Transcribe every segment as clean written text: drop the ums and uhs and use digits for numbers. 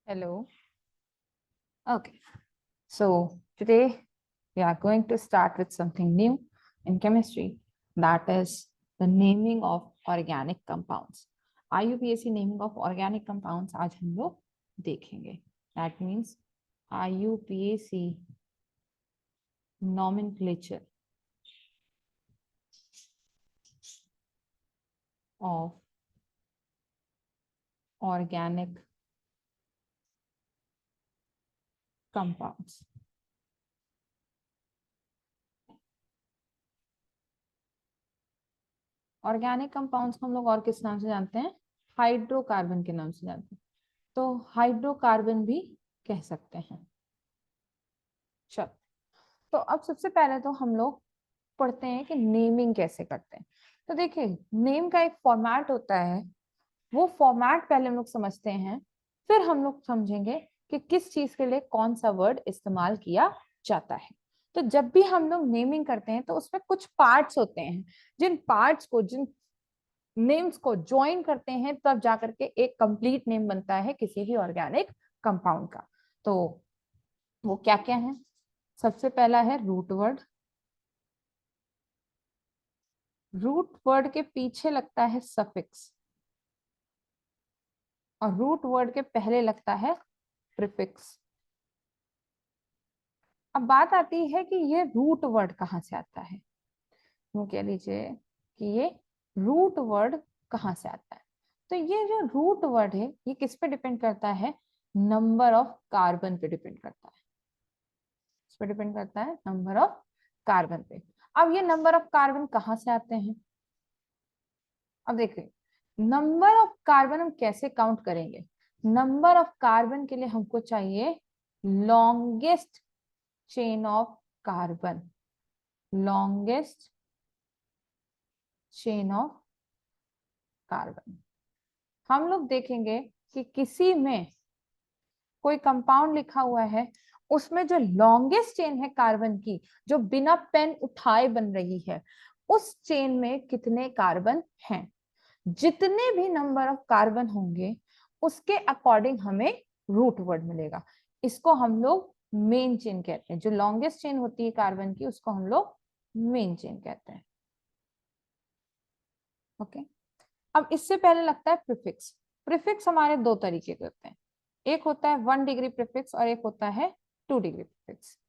Hello. Okay. So today we are going to start with something new in chemistry, that is the naming of organic compounds. IUPAC naming of organic compounds आज हम लोग देखेंगे. That means IUPAC nomenclature of organic compounds. Organic compounds को हम लोग और किस नाम से जानते हैं? हाइड्रोकार्बन के नाम से जानते हैं. तो हाइड्रोकार्बन भी कह सकते हैं. चल, तो अब सबसे पहले तो हम लोग पढ़ते हैं कि नेमिंग कैसे करते हैं. तो देखिए, नेम का एक फॉर्मेट होता है. वो फॉर्मेट पहले हम लोग समझते हैं, फिर हम लोग समझेंगे कि किस चीज के लिए कौन सा वर्ड इस्तेमाल किया जाता है. तो जब भी हम लोग नेमिंग करते हैं तो उसमें कुछ पार्ट्स होते हैं. जिन नेम्स को ज्वाइन करते हैं तब जाकर के एक कंप्लीट नेम बनता है किसी भी ऑर्गेनिक कंपाउंड का. तो वो क्या क्या है? सबसे पहला है रूट वर्ड. रूट वर्ड के पीछे लगता है सफिक्स और रूट वर्ड के पहले लगता है प्रीफिक्स. अब बात आती है कि ये रूट वर्ड कहाँ से आता है. वो कह लीजिए कि ये रूट वर्ड कहाँ से आता है. तो ये जो रूट वर्ड है ये किस पे डिपेंड करता है? नंबर ऑफ कार्बन पे डिपेंड करता है. इस पे डिपेंड करता है नंबर ऑफ कार्बन पे. अब ये नंबर ऑफ कार्बन कहाँ से आते हैं? अब देखिए, नंबर ऑफ कार्बन हम कैसे काउंट करेंगे? नंबर ऑफ कार्बन के लिए हमको चाहिए longest chain of carbon. Longest chain of carbon. हम लोग देखेंगे कि किसी में कोई कंपाउंड लिखा हुआ है, उसमें जो लॉन्गेस्ट चेन है कार्बन की, जो बिना पेन उठाए बन रही है, उस चेन में कितने कार्बन हैं. जितने भी नंबर ऑफ कार्बन होंगे उसके अकॉर्डिंग हमें रूट वर्ड मिलेगा. इसको हम लोग मेन चेन कहते हैं. जो लॉन्गेस्ट चेन होती है कार्बन की उसको हम लोग मेन चेन कहते हैं. ओके. अब इससे पहले लगता है प्रीफिक्स. प्रीफिक्स हमारे दो तरीके के होते हैं. एक होता है 1 डिग्री प्रीफिक्स और एक होता है 2 डिग्री प्रीफिक्स.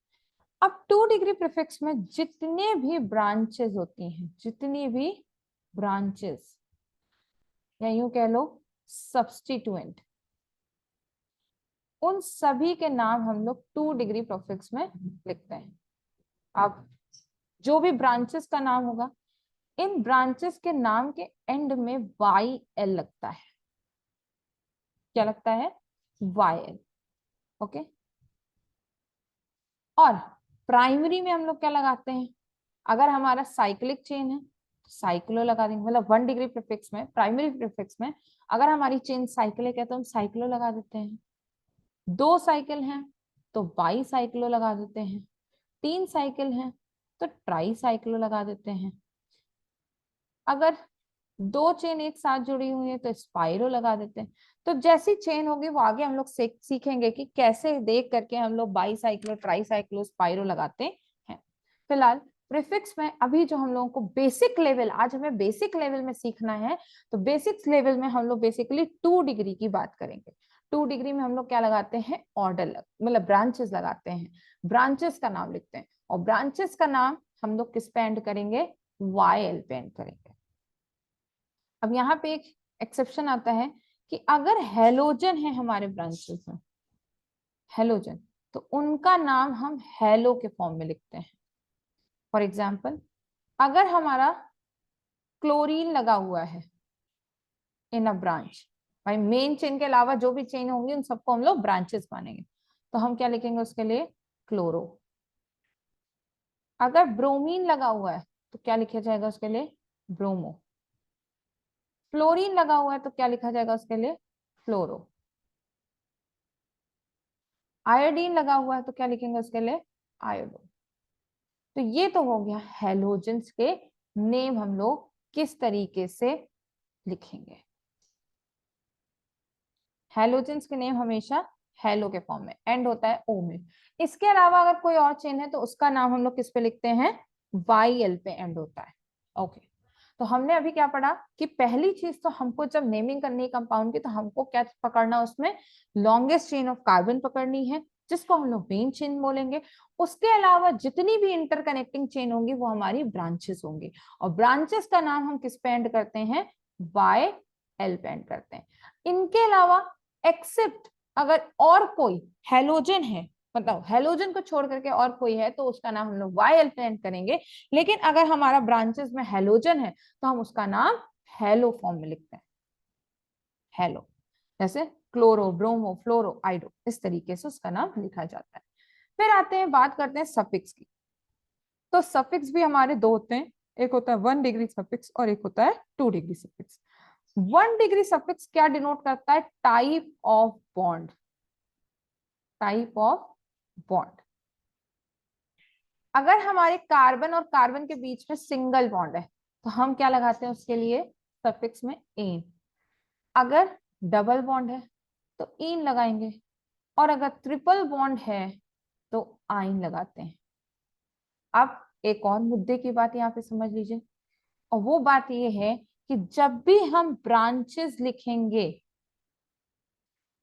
अब 2 डिग्री प्रीफिक्स में जितने भी ब्रांचेस होती हैं, जितनी भी ब्रांचेस या यूं कह लो सब्स्टिट्यूएंट, उन सभी के नाम हम लोग 2 डिग्री प्रीफिक्स में लिखते हैं. अब जो भी ब्रांचेस का नाम होगा, इन ब्रांचेस के नाम के एंड में YL लगता है. क्या लगता है? YL. ओके. और प्राइमरी में हम लोग क्या लगाते हैं? अगर हमारा साइक्लिक चेन है साइक्लो लगा देंगे. मतलब 1 डिग्री प्रीफिक्स में, प्राइमरी प्रीफिक्स में अगर हमारी चेन साइक्लिक है तो हम साइक्लो लगा देते हैं. 2 साइकिल हैं तो बाई साइक्लो लगा देते हैं. 3 साइकिल हैं तो ट्राई साइक्लो लगा देते हैं. अगर 2 चेन एक साथ जुड़ी हुई है तो स्पाइरो लगा देते हैं. तो जैसी चेन होगी वो आगे हम लोग सीखेंगे कि कैसे देख करके हम लोग by cyclo, try cyclo, spiro लगाते हैं. फिलहाल प्रीफिक्स में अभी जो हम लोगों को बेसिक लेवल, आज हमें बेसिक लेवल में सीखना है, तो बेसिक लेवल में हम लोग बेसिकली 2 डिग्री की बात करेंगे. 2 डिग्री में हम लोग क्या लगाते हैं? ऑर्डर, मतलब ब्रांचेस लगाते हैं. ब्रांचेस का नाम लिखते हैं और ब्रांचेस का नाम हम लोग किस पे एंड करेंगे? YL पे एंड करेंगे. अब यहाँ पे एक एक्सेप्शन आता है कि अगर हेलोजन है हमारे ब्रांचेस में, हेलोजन, तो उनका नाम हम हेलो के फॉर्म में लिखते हैं. फॉर एग्जाम्पल, अगर हमारा क्लोरीन लगा हुआ है इन अ ब्रांच, भाई मेन चेन के अलावा जो भी चेन होंगी उन सबको हम लोग ब्रांचेस मानेंगे, तो हम क्या लिखेंगे उसके लिए? क्लोरो. अगर ब्रोमीन लगा हुआ है तो क्या लिखा जाएगा उसके लिए? ब्रोमो. फ्लोरीन लगा हुआ है तो क्या लिखा जाएगा उसके लिए? फ्लोरो. आयोडीन लगा हुआ है तो क्या लिखेंगे उसके लिए? आयोडो. तो ये तो हो गया हेलोजेंस के नेम हम लोग किस तरीके से लिखेंगे. हेलोजेंस के नेम हमेशा हेलो के फॉर्म में, एंड होता है ओ में। इसके अलावा अगर कोई और चेन है तो उसका नाम हम लोग किस पे लिखते हैं, वाई एल पे एंड होता है। ओके, तो हमने अभी क्या पढ़ा कि पहली चीज तो हमको जब नेमिंग करनी है कंपाउंड की तो हमको क्या पकड़ना, उसमें लॉन्गेस्ट चेन ऑफ कार्बन पकड़नी है जिसको हम लोग मेन चेन बोलेंगे। उसके अलावा जितनी भी इंटरकनेक्टिंग चेन होंगी वो हमारी ब्रांचेस होंगी, और ब्रांचेस का नाम हम किस पे एंड करते हैं, वाई एल पे एंड करते हैं। इनके अलावा एक्सेप्ट अगर और कोई हेलोजन है, मतलब हेलोजन को छोड़ करके और कोई है तो उसका नाम हम लोग वाई एल पे एंड करेंगे। लेकिन अगर हमारा ब्रांचेस में हेलोजन है तो हम उसका नाम हेलो फॉर्म में लिखते हैं, हेलो, जैसे क्लोरो, ब्रोमो, फ्लोरो, आइडो, इस तरीके से उसका नाम लिखा जाता है। फिर आते हैं, बात करते हैं सफिक्स की। तो सफिक्स भी हमारे दो होते हैं, एक होता है 1 डिग्री सफिक्स और एक होता है 2 डिग्री सफिक्स। 1 डिग्री सफिक्स क्या डिनोट करता है, type of bond, type of bond. अगर हमारे कार्बन और कार्बन के बीच में सिंगल बॉन्ड है तो हम क्या लगाते हैं उसके लिए सफिक्स में एन। अगर डबल बॉन्ड है तो इन लगाएंगे, और अगर ट्रिपल बॉन्ड है तो आइन लगाते हैं। अब एक और मुद्दे की बात यहाँ पे समझ लीजिए, और वो बात ये है कि जब भी हम ब्रांचेस लिखेंगे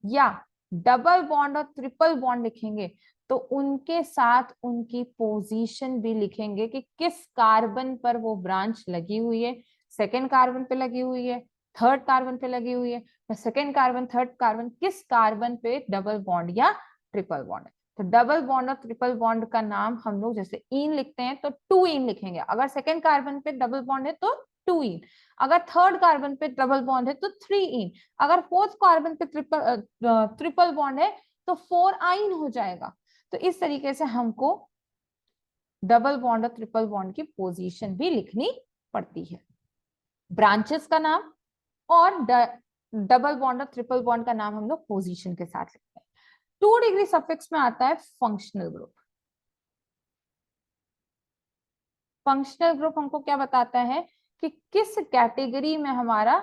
या डबल बॉन्ड और ट्रिपल बॉन्ड लिखेंगे तो उनके साथ उनकी पोजीशन भी लिखेंगे कि किस कार्बन पर वो ब्रांच लगी हुई है, सेकेंड कार्बन पे लगी हुई है, थर्ड कार्बन पे लगी हुई है, या सेकेंड कार्बन थर्ड कार्बन, किस कार्बन पे डबल बॉन्ड या ट्रिपल बॉन्ड है। तो डबल बॉन्ड और ट्रिपल बॉन्ड का नाम हम लोग जैसे इन लिखते हैं तो 2 इन लिखेंगे, अगर सेकेंड कार्बन पे डबल बॉन्ड है तो 2 इन, अगर थर्ड कार्बन पे डबल बॉन्ड है तो 3 इन, अगर फोर्थ कार्बन पे ट्रिपल बॉन्ड है तो 4 आइन हो जाएगा। तो इस तरीके से हमको डबल बॉन्ड और ट्रिपल बॉन्ड की पोजीशन भी लिखनी पड़ती है, ब्रांचेस का नाम और डबल बॉन्ड और ट्रिपल बॉन्ड का नाम हम लोग पोजीशन के साथ लिखते हैं। 2 डिग्री सफिक्स में आता है फंक्शनल ग्रुप। फंक्शनल ग्रुप हमको क्या बताता है कि किस कैटेगरी में हमारा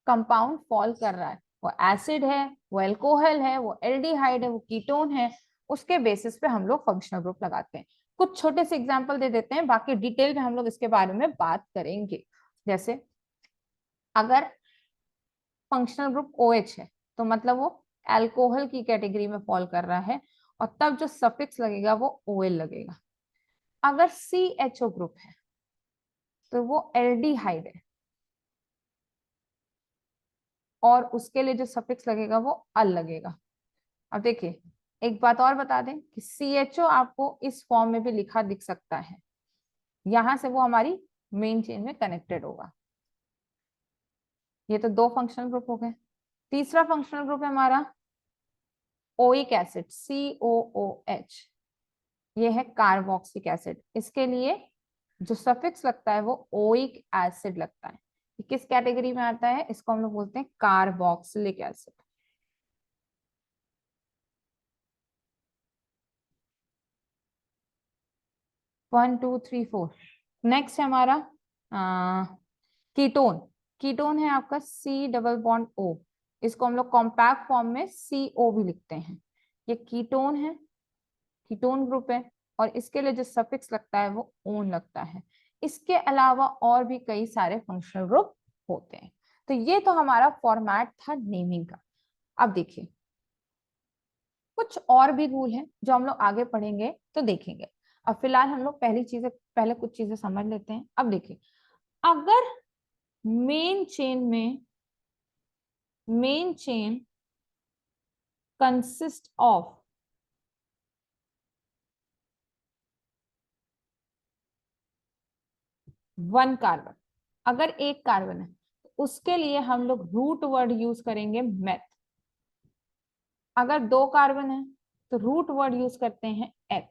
कंपाउंड फॉल कर रहा है, वो एसिड है, वो एल्कोहल है, वो एल्डिहाइड है, वो कीटोन है, उसके बेसिस पे हम लोग फंक्शनल ग्रुप लगाते हैं। कुछ छोटे से एग्जांपल दे देते हैं, बाकी डिटेल में हम लोग इसके बारे में बात करेंगे। जैसे अगर फंक्शनल ग्रुप OH है तो मतलब वो अल्कोहल की कैटेगरी में फॉल कर रहा है, और तब जो सफिक्स लगेगा वो OL लगेगा। अगर CHO ग्रुप है तो वो एल्डिहाइड है, और उसके लिए जो सफिक्स लगेगा वो अल लगेगा। अब देखिए, एक बात और बता दें कि CHO आपको इस फॉर्म में भी लिखा दिख सकता है, यहां से वो हमारी मेन चेन में कनेक्टेड होगा। ये तो 2 फंक्शनल ग्रुप हो गए। तीसरा फंक्शनल ग्रुप है हमारा ओइक एसिड, COOH। ये है कार्बोक्सिलिक एसिड, इसके लिए जो सफिक्स लगता है वो ओइक एसिड लगता है। ये किस कैटेगरी में आता है, इसको हम लोग बोलते हैं कार्बोक्सिलिक एसिड। 1 2 3 4। नेक्स्ट है हमारा कीटोन। कीटोन है आपका C डबल बॉन्ड O, इसको हम लोग कॉम्पैक्ट फॉर्म में CO भी लिखते हैं। ये कीटोन है, कीटोन ग्रुप है, और इसके लिए जो सफिक्स लगता है वो ओन लगता है। इसके अलावा और भी कई सारे फंक्शनल ग्रुप होते हैं। तो ये तो हमारा फॉर्मेट था नेमिंग का। अब देखिए, कुछ और भी रूल हैं जो हम लोग आगे पढ़ेंगे तो देखेंगे। अब फिलहाल हम लोग पहले कुछ चीजें समझ लेते हैं। अब देखिए, अगर main chain consist of one carbon, अगर एक कार्बन है तो उसके लिए हम लोग रूट वर्ड यूज करेंगे मेथ। अगर 2 कार्बन है तो रूट वर्ड यूज करते हैं एथ।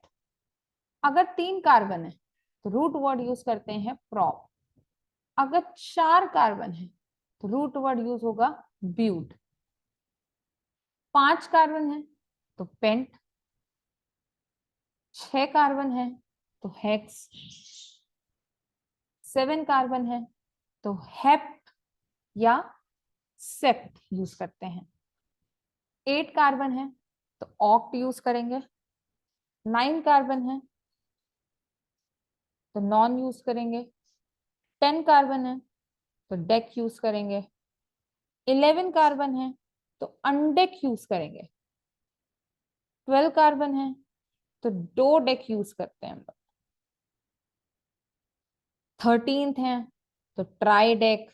अगर 3 कार्बन है तो रूट वर्ड यूज करते हैं प्रॉप। अगर 4 कार्बन है तो रूट वर्ड यूज होगा ब्यूट। 5 कार्बन है तो पेंट। 6 कार्बन है तो हेक्स। 7 कार्बन है तो हेप्ट या सेप्ट यूज करते हैं। 8 कार्बन है तो ऑक्ट यूज करेंगे। 9 कार्बन है तो नॉन यूज करेंगे। 10 कार्बन है तो डेक यूज करेंगे। 11 कार्बन है तो अनडेक यूज करेंगे। 12 कार्बन है तो दो डेक यूज करते हैं हम लोग। 13 है तो ट्राई डेक।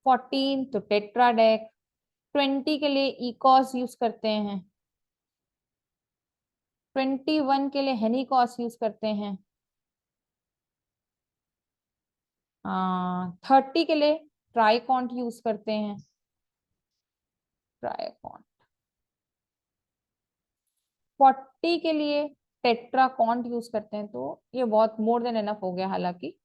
14 तो टेट्रा डेक। 20 के लिए इकॉस यूज करते हैं। 21 के लिए हेनिकॉस यूज करते हैं। 30 के लिए ट्राइकॉन्ट यूज करते हैं। ट्राइकॉन्ट। 40 के लिए टेट्राकॉन्ट यूज करते हैं। तो ये बहुत मोर देन एनफ हो गया हालांकि।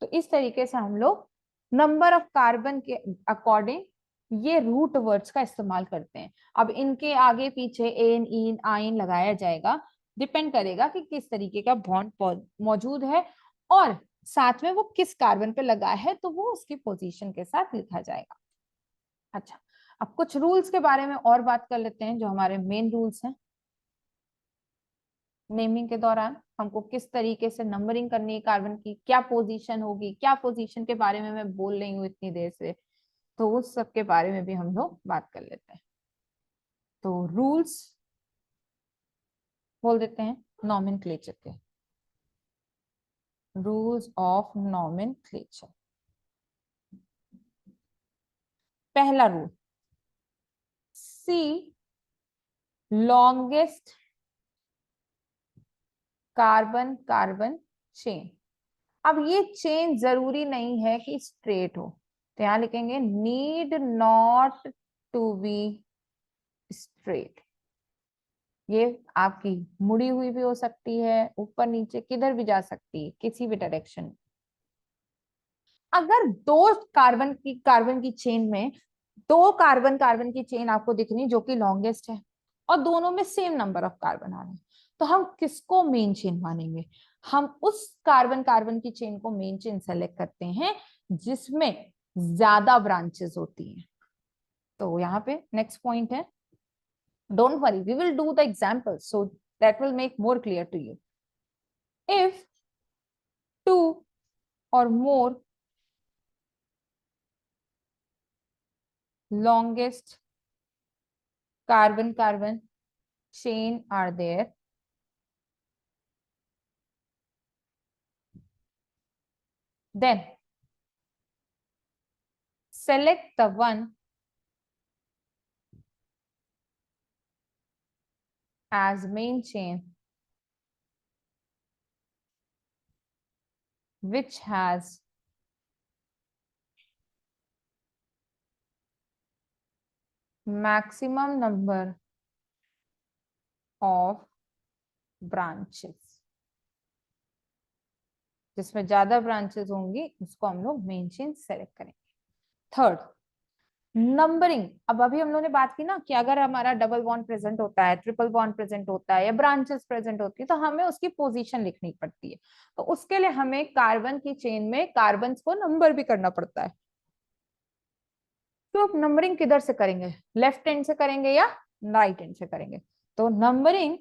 तो इस तरीके से हम लोग नंबर ऑफ कार्बन के अकॉर्डिंग ये रूट वर्ड्स का इस्तेमाल करते हैं। अब इनके आगे पीछे एन इन आइन लगाया जाएगा, डिपेंड करेगा कि किस तरीके का बॉन्ड मौजूद है और साथ में वो किस कार्बन पे लगा है, तो वो उसकी पोजीशन के साथ लिखा जाएगा। अच्छा, अब कुछ रूल्स के बारे में और बात कर लेते हैं जो हमारे मेन रूल्स हैं। नेमिंग के दौरान हमको किस तरीके से नंबरिंग करनी है कार्बन की, क्या पोजीशन होगी, क्या पोजीशन के बारे में मैं बोल रही हूँ इतनी देर से, तो उस सब के बारे में भी हम लोग बात कर लेते हैं। तो रूल्स बोल देते हैं नॉमेनक्लेचर के। Rules of nomenclature. पहला रूल, सी लॉन्गेस्ट कार्बन कार्बन चेन। अब ये चेन जरूरी नहीं है कि स्ट्रेट हो, तो यहां लिखेंगे need not to be straight. ये आपकी मुड़ी हुई भी हो सकती है, ऊपर नीचे किधर भी जा सकती है, किसी भी डायरेक्शन में। अगर दो कार्बन की चेन में दो कार्बन कार्बन की चेन आपको दिख रही जो कि लॉन्गेस्ट है और दोनों में सेम नंबर ऑफ कार्बन आ रहे हैं, तो हम किसको मेन चेन मानेंगे? हम उस कार्बन कार्बन की चेन को मेन चेन सेलेक्ट करते हैं जिसमें ज्यादा ब्रांचेस होती हैं। तो यहाँ पे नेक्स्ट पॉइंट है, don't worry, we will do the examples so that will make more clear to you. If two or more longest carbon carbon chain are there, then select the one as main chain which has maximum number of branches। जिसमें ज्यादा branches होंगी उसको हम लोग main chain select करेंगे। Third, numbering. अब अभी हम लोगों ने बात की ना कि अगर हमारा डबल बॉन्ड प्रेजेंट होता है, ट्रिपल बॉन्ड प्रेजेंट होता है या ब्रांचेस प्रेजेंट होती है तो हमें उसकी पोजीशन लिखनी पड़ती है। तो उसके लिए हमें कार्बन की चेन में कार्बन को नंबर भी करना पड़ता है। तो अब नंबरिंग किधर से करेंगे, लेफ्ट हैंड से करेंगे या राइट हैंड से करेंगे? तो numbering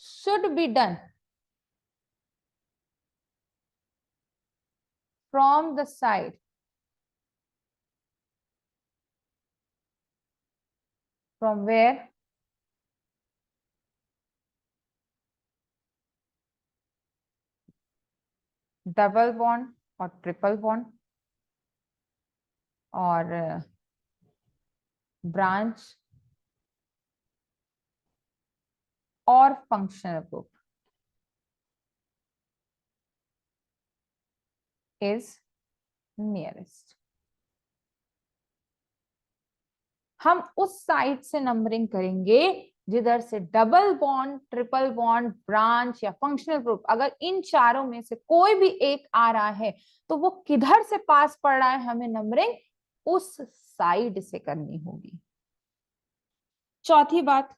should be done from the side from where double bond और ट्रिपल बॉन्ड और ब्रांच और फंक्शनल ग्रुप इज नियरेस्ट। हम उस साइड से नंबरिंग करेंगे जिधर से double bond, triple bond, branch या फंक्शनल ग्रुप, अगर इन चारों में से कोई भी एक आ रहा है तो वो किधर से पास पड़ रहा है, हमें नंबरिंग उस साइड से करनी होगी। चौथी बात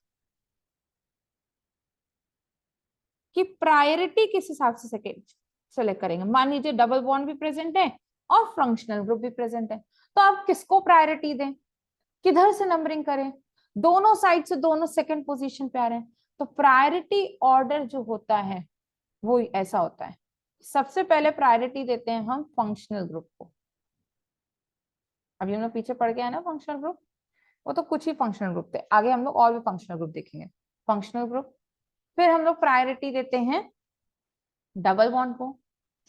कि प्रायोरिटी किस हिसाब से सेलेक्ट करेंगे। मान लीजिए डबल बॉन्ड भी प्रेजेंट है और फंक्शनल ग्रुप भी प्रेजेंट है, तो आप किसको प्रायोरिटी दें, किधर से नंबरिंग करें? दोनों साइड से दोनों सेकंड पोजीशन पे आ रहे हैं। तो प्रायोरिटी ऑर्डर जो होता है वो ऐसा होता है, सबसे पहले प्रायोरिटी देते हैं हम फंक्शनल ग्रुप को। अभी हम लोग पीछे पढ़ के आए ना फंक्शनल ग्रुप, वो तो कुछ ही फंक्शनल ग्रुप थे, आगे हम लोग और भी फंक्शनल ग्रुप देखेंगे। फंक्शनल ग्रुप, फिर हम लोग प्रायोरिटी देते हैं डबल बॉन्ड को,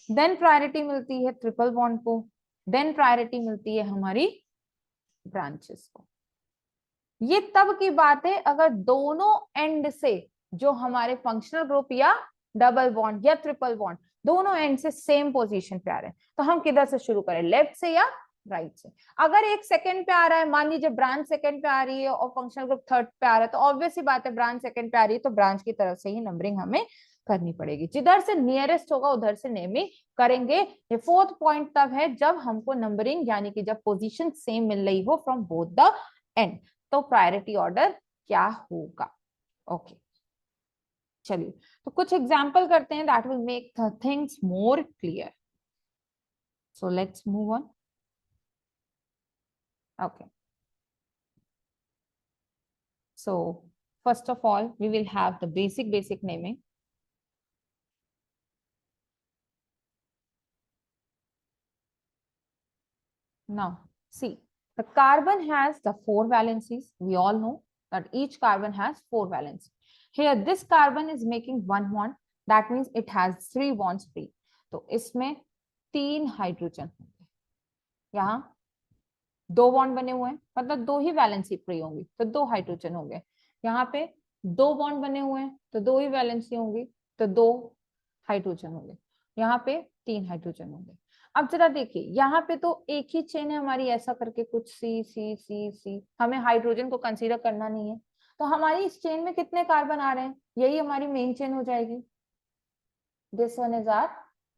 देन प्रायोरिटी मिलती है ट्रिपल बॉन्ड को, देन प्रायोरिटी मिलती है हमारी ब्रांचेस को। ये तब की बात है अगर दोनों एंड से जो हमारे फंक्शनल ग्रुप या डबल बॉन्ड या ट्रिपल बॉन्ड दोनों एंड से सेम पोजीशन पे आ रहे हैं। तो हम किधर से शुरू करें, लेफ्ट से या राइट से? अगर एक सेकंड पे आ रहा है, मान लीजिए ब्रांच सेकंड पे आ रही है और फंक्शनल ग्रुप थर्ड पे आ रहा है, तो ऑब्वियस ही बात है ब्रांच सेकंड पे आ रही है तो ब्रांच की तरफ से ही नंबरिंग हमें करनी पड़ेगी। जिधर से नियरेस्ट होगा उधर से नेमिंग करेंगे। ये फोर्थ पॉइंट तब है जब हमको नंबरिंग यानी कि जब पोजीशन सेम मिल रही हो फ्रॉम बोथ द एंड, तो प्रायोरिटी ऑर्डर क्या होगा। ओके चलिए, तो कुछ एग्जांपल करते हैं that will make the things more clear. So let's move on. Okay, so first of all we will have the basic naming. Now see, the carbon has the 4 valencies. We all know that each carbon has 4 valencies. Here this carbon is making one bond, that means it has 3 bonds free. तो इसमें 3 hydrogen होंगे, यहाँ 2 bond बने हुए हैं मतलब 2 ही valency free होंगी तो 2 हाइड्रोजन हो गए। यहाँ पे 2 बॉन्ड बने हुए हैं तो 2 ही वैलेंसी होंगी तो 2 हाइड्रोजन होंगे। यहाँ पे 3 हाइड्रोजन होंगे। अब जरा देखिए, यहाँ पे तो एक ही चेन है हमारी, ऐसा करके कुछ सी सी सी सी, हमें हाइड्रोजन को कंसीडर करना नहीं है। तो हमारी इस चेन में कितने कार्बन आ रहे हैं, यही हमारी मेन चेन हो जाएगी। This one is our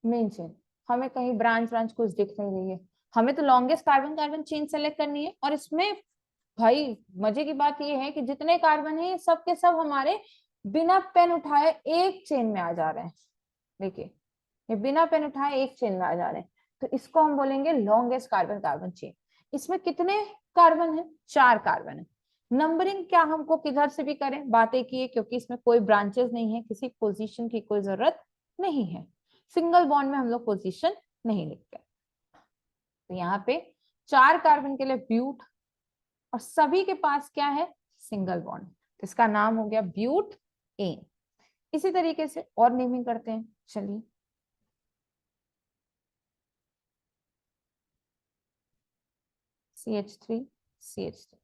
main chain. हमें कहीं ब्रांच ब्रांच कुछ दिख नहीं रही है, हमें तो longest carbon carbon chain select करनी है। और इसमें भाई मजे की बात ये है कि जितने कार्बन है सब के सब हमारे बिना पेन उठाए एक चेन में आ जा रहे हैं। देखिए ये बिना पेन उठाए एक चेन में आ जा रहे हैं, तो इसको हम बोलेंगे लॉन्गेस्ट कार्बन कार्बन चेन। इसमें कितने कार्बन है, 4 कार्बन है। नंबरिंग क्या हमको किधर से भी करें बात एक ही है, क्योंकि इसमें कोई ब्रांचेस नहीं है, किसी पोजीशन की कोई जरूरत नहीं है। सिंगल बॉन्ड में हम लोग पोजीशन नहीं लिखते। तो यहाँ पे 4 कार्बन के लिए ब्यूट, और सभी के पास क्या है, सिंगल बॉन्ड, तो इसका नाम हो गया ब्यूट एन। इसी तरीके से और नेमिंग करते हैं, चलिए। CH3 CH3,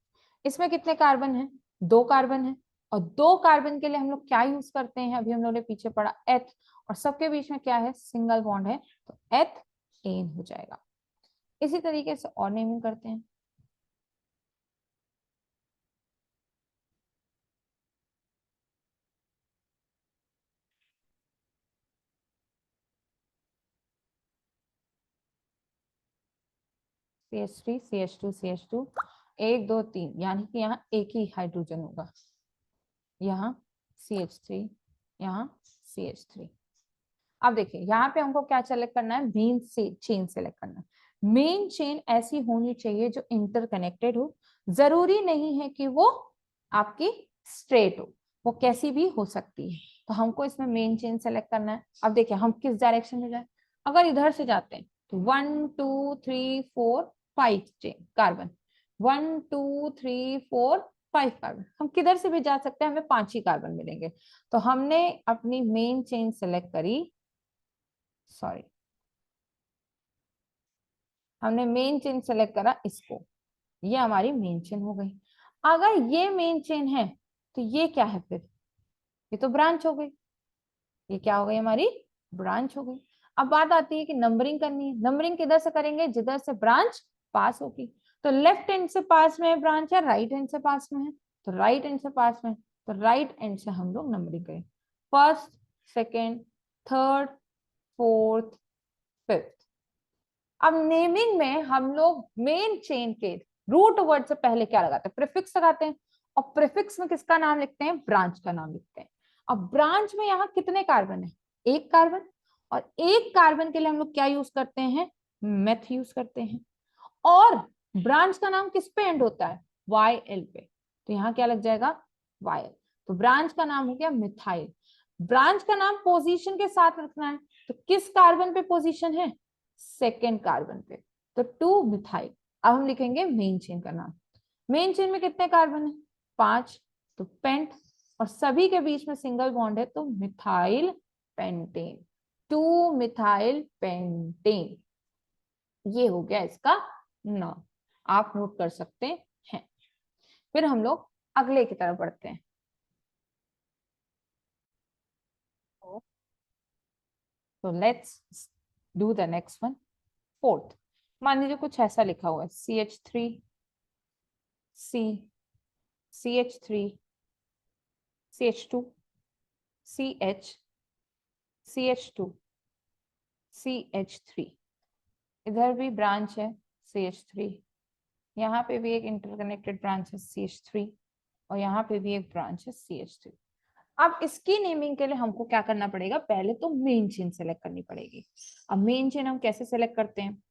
इसमें कितने कार्बन है, 2 कार्बन है। और 2 कार्बन के लिए हम लोग क्या यूज करते हैं, अभी हम लोगों ने पीछे पढ़ा एथ, और सबके बीच में क्या है, सिंगल बॉन्ड है, तो एथ एन हो जाएगा। इसी तरीके से और नेमिंग करते हैं। CH3 CH2 CH2, 1 2 3, यानी कि यहाँ एक ही हाइड्रोजन होगा, यहाँ CH3, यहाँ CH3। अब देखिए यहाँ पे हमको क्या सेलेक्ट करना है, मेन चेन सेलेक्ट करना है। मेन चेन ऐसी होनी चाहिए जो इंटरकनेक्टेड हो, जरूरी नहीं है कि वो आपकी स्ट्रेट हो, वो कैसी भी हो सकती है। तो हमको इसमें मेन चेन सेलेक्ट करना है। अब देखिए हम किस डायरेक्शन में जाए, अगर इधर से जाते हैं तो 1 2 3 4 5 चेन कार्बन, 1 2 3 4 5 कार्बन, हम किधर से भी जा सकते हैं, हमें 5 ही कार्बन मिलेंगे। तो हमने अपनी मेन चेन सेलेक्ट करी, सॉरी हमने मेन चेन सेलेक्ट करा इसको, ये हमारी मेन चेन हो गई। अगर ये मेन चेन है तो ये क्या है, फिर ये तो ब्रांच हो गई, ये क्या हो गई, हमारी ब्रांच हो गई। अब बात आती है कि नंबरिंग करनी है। नंबरिंग किधर से करेंगे, जिधर से ब्रांच पास होगी। तो लेफ्ट एंड से पास में है ब्रांच या राइट एंड से पास में है, तो राइट एंड से पास में, तो राइट एंड से हम लोग नंबरिंग करें, first second third fourth fifth. अब नेमिंग में हम लोग मेन चेन के रूट वर्ड से पहले क्या लगाते हैं, प्रीफिक्स लगाते हैं। और प्रीफिक्स में किसका नाम लिखते हैं, ब्रांच का नाम लिखते हैं। अब ब्रांच में यहाँ कितने कार्बन है, 1 कार्बन, और 1 कार्बन के लिए हम लोग क्या यूज करते हैं, मेथ यूज करते हैं। और ब्रांच का नाम किस पे एंड होता है, YL पे। तो यहाँ क्या लग जाएगा, वायल। तो ब्रांच का नाम हो गया मिथाइल। ब्रांच का नाम पोजीशन के साथ रखना है, तो किस कार्बन पे पोजीशन है, सेकेंड कार्बन पे, तो 2 मिथाइल। अब हम लिखेंगे मेन चेन का नाम। मेन चेन में कितने कार्बन है, 5, तो पेंट, और सभी के बीच में सिंगल बॉन्ड है, तो मिथाइल पेंटेन, 2 मिथाइल पेंटेन। ये हो गया इसका नाम, आप नोट कर सकते हैं। फिर हम लोग अगले की तरफ बढ़ते हैं। तो let's do the next one, fourth. मान लीजिए कुछ ऐसा लिखा हुआ है, CH3 C, CH3 CH2 CH CH2 CH3, इधर भी ब्रांच है CH3, यहाँ पे भी एक इंटरकनेक्टेड ब्रांच है CH3, और यहाँ पे भी एक ब्रांच है CH3। अब इसकी नेमिंग के लिए हमको क्या करना पड़ेगा, पहले तो मेन चेन सेलेक्ट करनी पड़ेगी। अब मेन चेन हम कैसे सेलेक्ट करते हैं,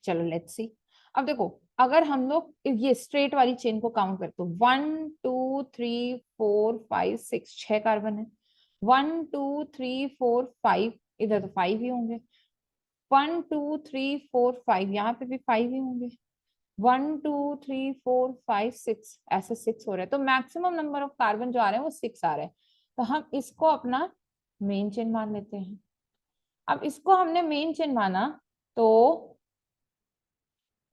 चलो लेट्स सी। अब देखो, अगर हम लोग ये स्ट्रेट वाली चेन को काउंट करते तो 1 2 3 4 5 6, 6 कार्बन है। 1 2 3 4 5, इधर तो 5 ही होंगे। 1 2 3 4 5, यहाँ पे भी 5 ही होंगे। 1 2 3 4 5 6, ऐसे 6 हो रहे हैं, तो मैक्सिमम नंबर ऑफ कार्बन जो आ रहे हैं वो 6 आ रहे हैं। तो हम इसको अपना मेन चेन मान लेते हैं। अब इसको हमने मेन चेन माना, तो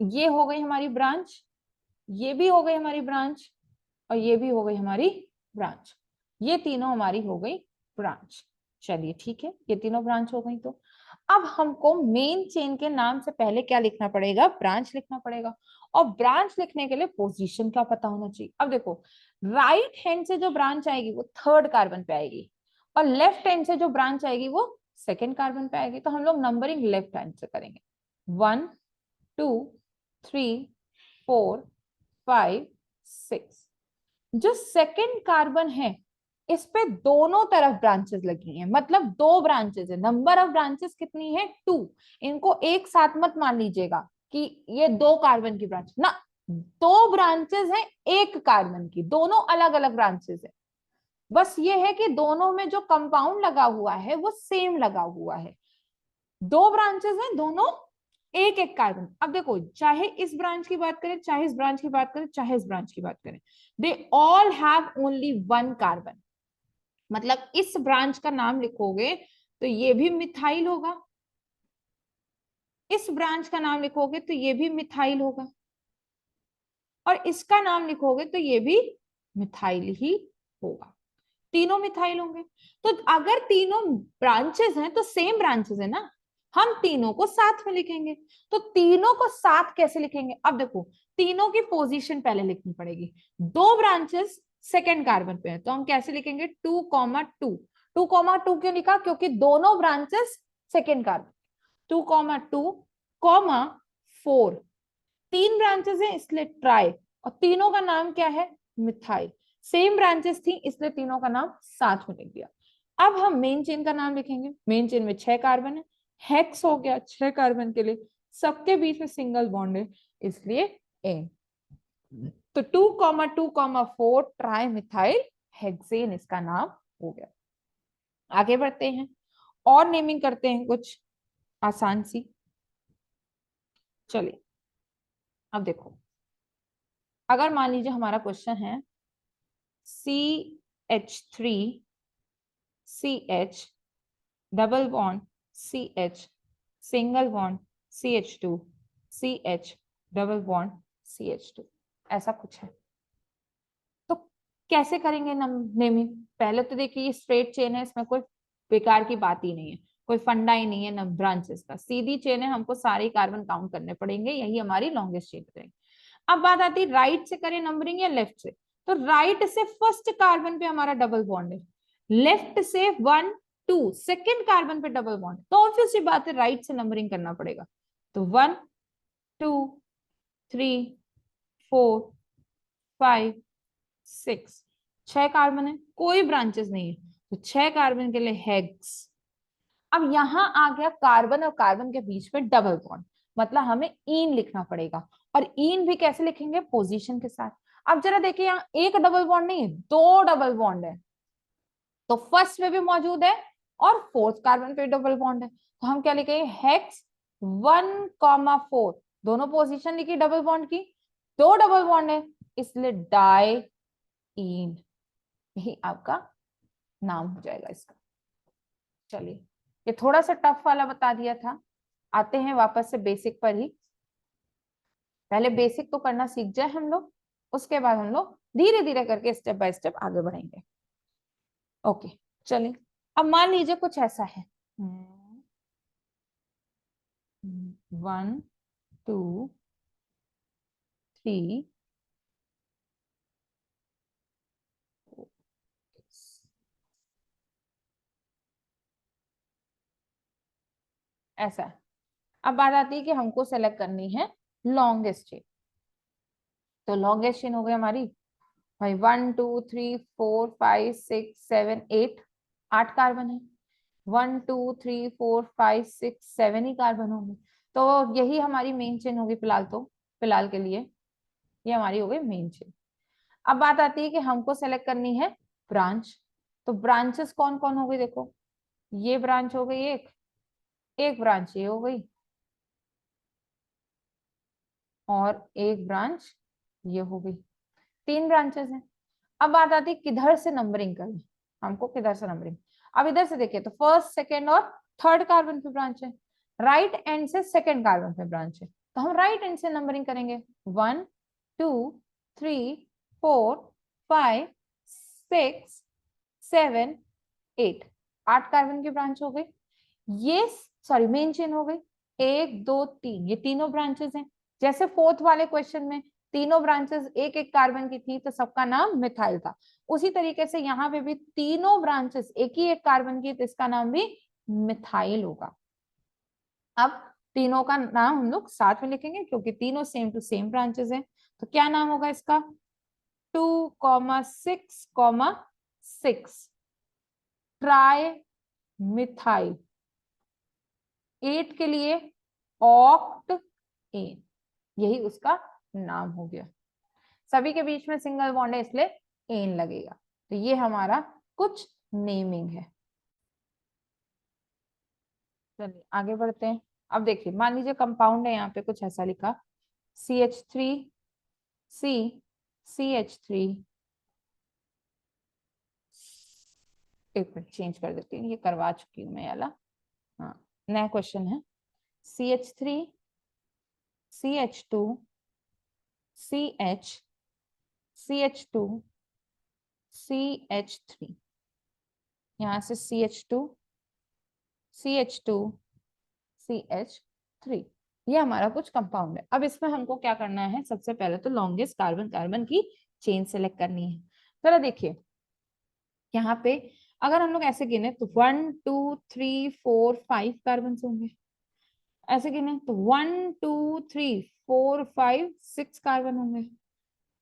ये हो गई हमारी ब्रांच, ये भी हो गई हमारी ब्रांच, और ये भी हो गई हमारी ब्रांच। ये तीनों हमारी हो गई ब्रांच। चलिए ठीक है, ये तीनों ब्रांच हो गई। तो अब हमको मेन चेन के नाम से पहले क्या लिखना पड़ेगा, ब्रांच लिखना पड़ेगा। और ब्रांच लिखने के लिए पोजीशन का पता होना चाहिए। अब देखो, राइट हैंड से जो ब्रांच आएगी वो थर्ड कार्बन पे आएगी, और लेफ्ट हैंड से जो ब्रांच आएगी वो सेकेंड कार्बन पे आएगी। तो हम लोग नंबरिंग लेफ्ट हैंड से करेंगे, 1 2 3 4 5 6। जो सेकेंड कार्बन है इस पे दोनों तरफ ब्रांचेस लगी हैं, मतलब 2 ब्रांचेस है। नंबर ऑफ ब्रांचेस कितनी है, 2। इनको एक साथ मत मान लीजिएगा कि ये 2 कार्बन की ब्रांच ना, 2 ब्रांचेस है एक कार्बन की, दोनों अलग अलग ब्रांचेस है। बस ये है कि दोनों में जो कंपाउंड लगा हुआ है वो सेम लगा हुआ है। 2 ब्रांचेस हैं, दोनों एक एक कार्बन। अब देखो, चाहे इस ब्रांच की बात करें, चाहे इस ब्रांच की बात करें, चाहे इस ब्रांच की बात करें, they all have only 1 carbon. मतलब इस ब्रांच का नाम लिखोगे तो ये भी मिथाइल होगा, इस ब्रांच का नाम लिखोगे तो ये भी मिथाइल होगा, और इसका नाम लिखोगे तो ये भी मिथाइल ही होगा। तीनों मिथाइल होंगे। तो अगर तीनों ब्रांचेस हैं तो सेम ब्रांचेस है ना, हम तीनों को साथ में लिखेंगे। तो तीनों को साथ कैसे लिखेंगे, अब देखो, तीनों की पोजीशन पहले लिखनी पड़ेगी। 2 ब्रांचेस सेकेंड कार्बन पे है, तो हम कैसे लिखेंगे, 2,2। 2,2 क्यों लिखा, क्योंकि दोनों ब्रांचेस सेकेंड कार्बन। 2,2,4, 3 ब्रांचेस है इसलिए ट्राई, और तीनों का नाम क्या है, मिथाइल। सेम ब्रांचेस थी इसलिए तीनों का नाम साथ में लिख दिया। अब हम मेन चेन का नाम लिखेंगे। मेन चेन में 6 कार्बन है, हेक्स हो गया 6 कार्बन के लिए, सबके बीच में सिंगल बॉन्ड है इसलिए ए। तो 2,2,4 ट्राई मिथाइल हेक्सेन इसका नाम हो गया। आगे बढ़ते हैं और नेमिंग करते हैं कुछ आसान सी। चलिए, अब देखो, अगर मान लीजिए हमारा क्वेश्चन है CH3 CH double bond CH single bond CH2 CH double bond CH2, ऐसा कुछ है। तो कैसे करेंगे नेमिंग, पहले तो देखिए ये स्ट्रेट चेन है, इसमें कोई बेकार की बात ही नहीं है, कोई फंडा ही नहीं है न ब्रांचेस का, सीधी चेन है, हमको सारे कार्बन काउंट करने पड़ेंगे, यही हमारी लॉन्गेस्ट चेन रहेगी। अब बात आती है राइट से करें नंबरिंग या लेफ्ट से। तो राइट से फर्स्ट कार्बन पे हमारा डबल बॉन्ड है, लेफ्ट से 1 2 सेकेंड कार्बन पे डबल बॉन्ड, तो ऑब्वियस सी बात है राइट से नंबरिंग करना पड़ेगा। तो 1 2 3 4 5 6, 6 कार्बन है, कोई ब्रांचेस नहीं है, तो 6 कार्बन के लिए हेक्स। अब यहां आ गया कार्बन और कार्बन के बीच में डबल बॉन्ड, मतलब हमें इन लिखना पड़ेगा। और इन भी कैसे लिखेंगे, पोजीशन के साथ। अब जरा देखिए, यहाँ एक डबल बॉन्ड नहीं है, दो डबल बॉन्ड है। तो फर्स्ट में भी मौजूद है और फोर्थ कार्बन पे डबल बॉन्ड है, तो हम क्या लिखेंगे, हेक्स 1,4। दोनों पोजीशन लिखी डबल बॉन्ड की, दो डबल बॉन्ड है, इसलिए डाई इन, यही आपका नाम हो जाएगा इसका। चलिए, ये थोड़ा सा टफ वाला बता दिया था। आते हैं वापस से बेसिक पर ही। पहले बेसिक तो करना सीख जाए हम लोग, उसके बाद हम लोग धीरे धीरे करके स्टेप बाय स्टेप आगे बढ़ेंगे। ओके, चलिए। अब मान लीजिए कुछ ऐसा है, 1 2 3 ऐसा है। अब बात आती है कि हमको सेलेक्ट करनी है लॉन्गेस्ट चेन। तो लॉन्गेस्ट चेन हो गई हमारी भाई 1 2 3 4 5 6 7 8, 8 कार्बन है। 1 2 3 4 5 6 7 ही कार्बन होंगे, तो यही हमारी मेन चेन होगी फिलहाल। तो फिलहाल के लिए ये हमारी हो गई मेन चेन। अब बात आती है कि हमको सेलेक्ट करनी है ब्रांच। तो ब्रांचेस कौन कौन हो गई, देखो ये ब्रांच हो गई एक, एक ब्रांच ये हो गई, और एक ब्रांच ये हो गई। तीन ब्रांचेस हैं। अब बात आती है किधर से नंबरिंग करें, हमको किधर से नंबरिंग। अब इधर से देखिए तो फर्स्ट सेकेंड और थर्ड कार्बन पे ब्रांच है, राइट एंड से सेकेंड कार्बन पे ब्रांच है, तो हम राइट एंड से नंबरिंग करेंगे। 1 2 3 4 5 6 7 8, 8 कार्बन की ब्रांच हो गई। ये सॉरी मेन चेन हो गई, 1 2 3, ये तीनों ब्रांचेस हैं। जैसे फोर्थ वाले क्वेश्चन में तीनों ब्रांचेस एक एक कार्बन की थी तो सबका नाम मिथाइल था, उसी तरीके से यहाँ पे भी तीनों ब्रांचेस एक ही एक कार्बन की, तो इसका नाम भी मिथाइल होगा। अब तीनों का नाम हम लोग साथ में लिखेंगे क्योंकि तीनों सेम टू सेम ब्रांचेस हैं। तो क्या नाम होगा इसका, 2,6,6 ट्राई मिथाइल। 8 के लिए ऑक्ट एन, यही उसका नाम हो गया। सभी के बीच में सिंगल बॉन्ड है इसलिए एन लगेगा। तो ये हमारा कुछ नेमिंग है। चलिए आगे बढ़ते हैं। अब देखिए मान लीजिए कंपाउंड है, यहाँ पे कुछ ऐसा लिखा CH3 C CH3, एक मिनट चेंज कर देती हूँ, ये करवा चुकी हूँ मैं वाला। हाँ, नया क्वेश्चन है CH3 CH2 CH CH2 CH3, यहाँ से CH2 CH2 CH3, ये हमारा कुछ कंपाउंड है। अब इसमें हमको क्या करना है, सबसे पहले तो लॉन्गेस्ट कार्बन कार्बन की चेन सेलेक्ट करनी है। जरा देखिए यहाँ पे अगर हम लोग ऐसे गिने तो 1 2 3 4 5 कार्बन होंगे, ऐसे गिने तो 1 2 3 4 5 6 कार्बन होंगे,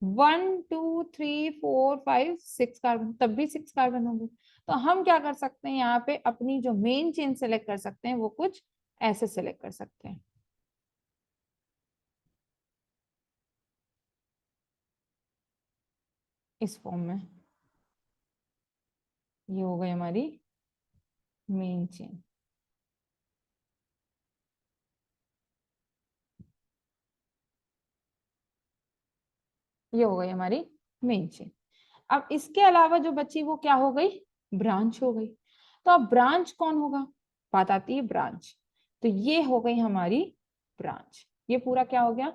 1 2 3 4 5 6 कार्बन, तब भी 6 कार्बन होंगे। तो हम क्या कर सकते हैं, यहाँ पे अपनी जो मेन चेन सेलेक्ट कर सकते हैं वो कुछ ऐसे सेलेक्ट कर सकते हैं, इस फॉर्म में। ये हो गई हमारी मेन चेन। ये हो गई हमारी मेन चेन। अब इसके अलावा जो बची वो क्या हो गई, ब्रांच हो गई। तो अब ब्रांच कौन होगा, बात आती है ब्रांच। तो ये हो गई हमारी ब्रांच, ये पूरा क्या हो गया,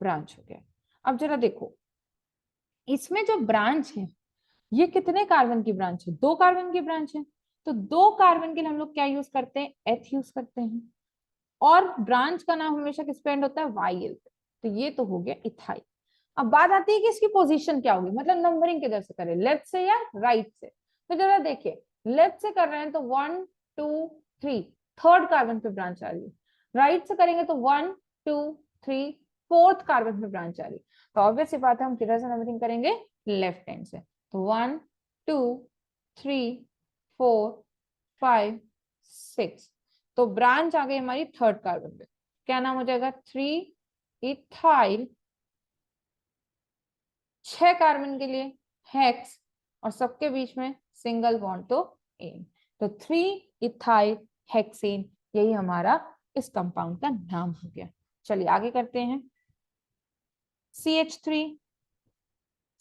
ब्रांच हो गया। अब जरा देखो इसमें जो ब्रांच है ये कितने कार्बन की ब्रांच है, 2 कार्बन की ब्रांच है। तो 2 कार्बन के लिए हम लोग क्या यूज करते हैं, एथ यूज करते हैं, और ब्रांच का नाम हमेशा किस पे एंड होता है, वाई एल पे। तो ये तो हो गया इथाइल। अब बात आती है कि इसकी पोजीशन क्या होगी, मतलब नंबरिंग किधर से करें, लेफ्ट से या राइट से। तो जरा देखिए लेफ्ट से कर रहे हैं तो 1 2 3, थर्ड कार्बन पे ब्रांच आ रही है। राइट से करेंगे तो 1 2 3, फोर्थ कार्बन पे ब्रांच आ रही है। तो ऑब्वियस सी बात है हम किधर से नंबरिंग करेंगे, लेफ्ट हैंड से। तो 1 2 3 4 5 6, तो ब्रांच आ गई हमारी थर्ड कार्बन पे, क्या नाम हो जाएगा? 3 इथाइल, 6 कार्बन के लिए हेक्स, और सबके बीच में सिंगल बॉन्ड तो एन। तो 3 इथाइल हेक्सेन, यही हमारा इस कंपाउंड का नाम हो गया। चलिए आगे करते हैं। CH3,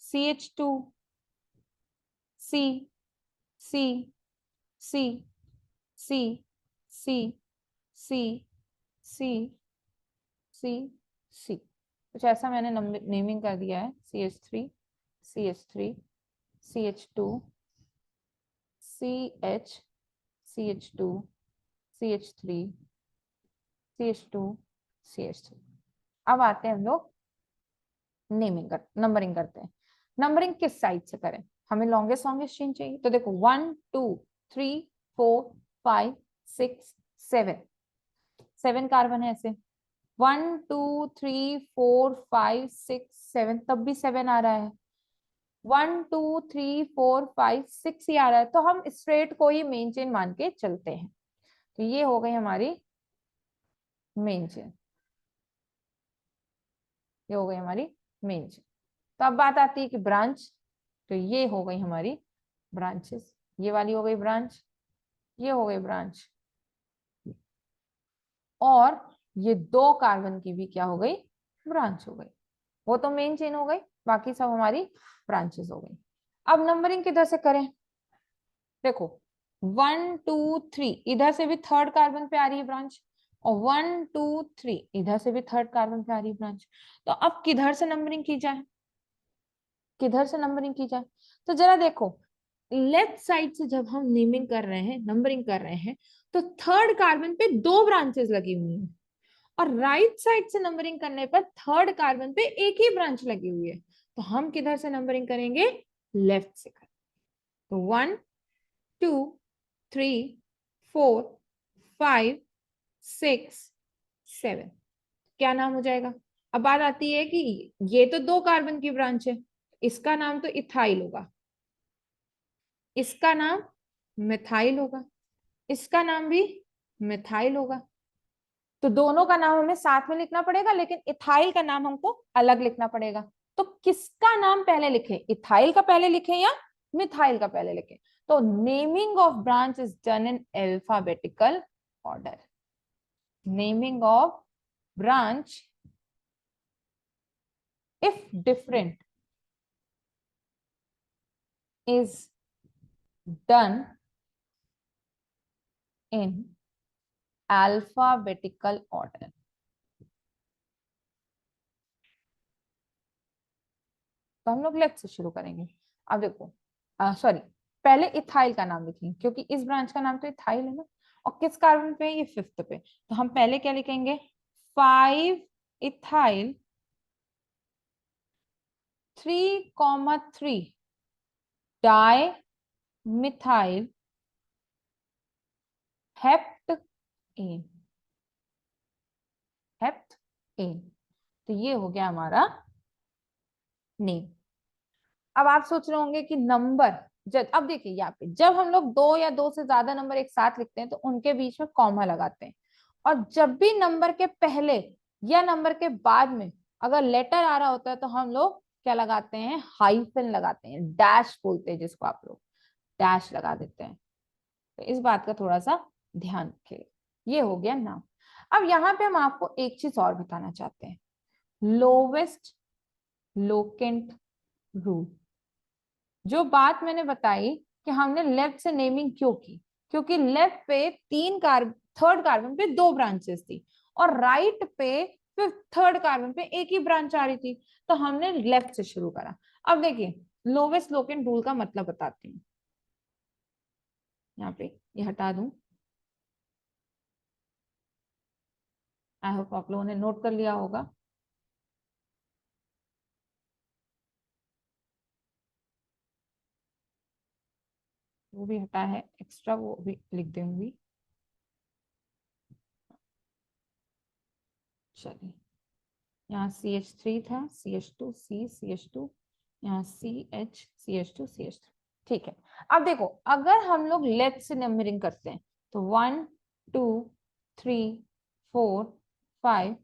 CH2, C, C, C, C, C, C, C, C, C, कुछ ऐसा मैंने नेमिंग कर दिया है। CH3, CH3, CH2, CH, CH2, CH3, CH2, CH3। अब आते हैं हम लोग नंबरिंग करते हैं। नंबरिंग किस साइड से करें? हमें लॉन्गेस्ट लॉन्गेस्ट चेन चाहिए, तो देखो 1 2 3 4 5 6 7, 7 कार्बन है ऐसे। 1 2 3 4 5 6 7, तब भी 7 आ रहा है। 1 2 3 4 5 6 ही आ रहा है, तो हम स्ट्रेट को ही मेन चेन मान के चलते हैं। तो ये हो गई हमारी मेन चेन, ये हो गई हमारी मेन चेन। तो अब बात आती है कि ब्रांच, तो ये हो गई हमारी ब्रांचेस। ये वाली हो गई ब्रांच, ये हो गई ब्रांच, और ये 2 कार्बन की भी क्या हो गई? ब्रांच हो गई। वो तो मेन चेन हो गई, बाकी सब हमारी ब्रांचेस हो गई। अब नंबरिंग किधर से करें? देखो 1 2 3 इधर से भी थर्ड कार्बन पे आ रही है ब्रांच, और 1 2 3 इधर से भी थर्ड कार्बन पे आ रही है ब्रांच। तो अब किधर से नंबरिंग की जाए? किधर से नंबरिंग की जाए? तो जरा देखो, लेफ्ट साइड से जब हम नेमिंग कर रहे हैं, नंबरिंग कर रहे हैं, तो थर्ड कार्बन पे 2 ब्रांचेस लगी हुई हैं, और राइट साइड से नंबरिंग करने पर थर्ड कार्बन पे एक ही ब्रांच लगी हुई है। तो हम किधर से नंबरिंग करेंगे? लेफ्ट से करेंगे। तो 1 2 3 4 5 6 7, क्या नाम हो जाएगा? अब बात आती है कि ये तो 2 कार्बन की ब्रांच है, इसका नाम तो इथाइल होगा, इसका नाम मिथाइल होगा, इसका नाम भी मिथाइल होगा। तो दोनों का नाम हमें साथ में लिखना पड़ेगा, लेकिन इथाइल का नाम हमको अलग लिखना पड़ेगा। तो किसका नाम पहले लिखें? इथाइल का पहले लिखें या मिथाइल का पहले लिखें? तो naming of branch is done in alphabetical order. Naming of branch if different is done in alphabetical order। तो हम लोग लेफ्ट से शुरू करेंगे। अब देखो, सॉरी, पहले इथाइल का नाम लिखेंगे, क्योंकि इस ब्रांच का नाम तो इथाइल है ना, और किस कार्बन पे? ये 5th पे। तो हम पहले क्या लिखेंगे? 5 ethyl 3,3 di methyl heptane, heptane. तो ये हो गया हमारा नेम। अब आप सोच रहे होंगे कि नंबर, जब, अब देखिए यहाँ पे जब हम लोग 2 या 2 से ज्यादा नंबर एक साथ लिखते हैं तो उनके बीच में कॉमा लगाते हैं, और जब भी नंबर के पहले या नंबर के बाद में अगर लेटर आ रहा होता है तो हम लोग क्या लगाते हैं? हाइफन लगाते हैं, डैश बोलते हैं जिसको आप लोग, डैश लगा देते हैं। तो इस बात का थोड़ा सा ध्यान रखिए। ये हो गया नाम। अब यहाँ पे हम आपको एक चीज और बताना चाहते हैं, लोवेस्ट लोकेंट रूल। जो बात मैंने बताई कि हमने लेफ्ट से नेमिंग क्यों की, क्योंकि लेफ्ट पे 3 कार्बन, थर्ड कार्बन पे 2 ब्रांचेस थी, और राइट पे फिर थर्ड कार्बन पे एक ही ब्रांच आ रही थी, तो हमने लेफ्ट से शुरू करा। अब देखिए, लोवेस्ट लोकेंट रूल का मतलब बताती हूँ। यहाँ पे ये हटा दूं, आई होप आप लोगों ने नोट कर लिया होगा। वो भी हटा है एक्स्ट्रा, वो भी लिख दूंगी। चलिए, यहाँ CH3 था, CH2, CH2, यहाँ CH2, CH3। ठीक है। अब देखो, अगर हम लोग लेफ्ट से नंबरिंग करते हैं तो 1 2 3 4 5